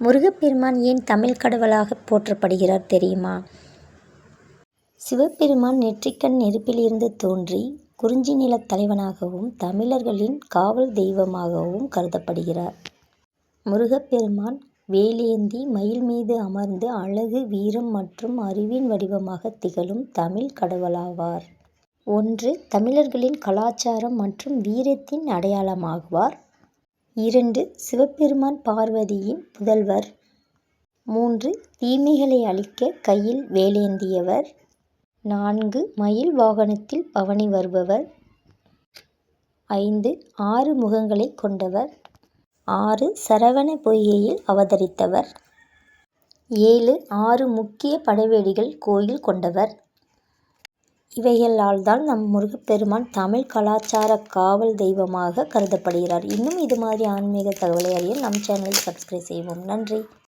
முருகப்பெருமான் ஏன் தமிழ் கடவுளாக போற்றப்படுகிறார் தெரியுமா? சிவபெருமான் நெற்றிக்கண் நெருப்பிலிருந்து தோன்றி குறிஞ்சி நிலத் தலைவனாகவும் தமிழர்களின் காவல் தெய்வமாகவும் கருதப்படுகிறார். முருகப்பெருமான் வேலேந்தி மயில் மீது அமர்ந்து அழகு, வீரம் மற்றும் அறிவின் வடிவமாக திகழும் தமிழ் கடவுளாவார். 1. தமிழர்களின் கலாச்சாரம் மற்றும் வீரத்தின் அடையாளமாவார். 2. சிவபெருமான் பார்வதியின் புதல்வர். 3. தீமைகளை அழிக்க கையில் வேலேந்தியவர். 4. மயில் வாகனத்தில் பவனி வருபவர். 5. 6 முகங்களை கொண்டவர். 6. சரவண பொய்கையில் அவதரித்தவர். 7. 6 முக்கிய படைவீடுகள் கோயில் கொண்டவர். இவைகளால் தான் நம் முருகப்பெருமான் தமிழ் கலாச்சார காவல் தெய்வமாக கருதப்படுகிறார். இன்னும் இது மாதிரி ஆன்மீக தகவலை அறிய நம் சேனலை சப்ஸ்கிரைப் செய்வோம். நன்றி.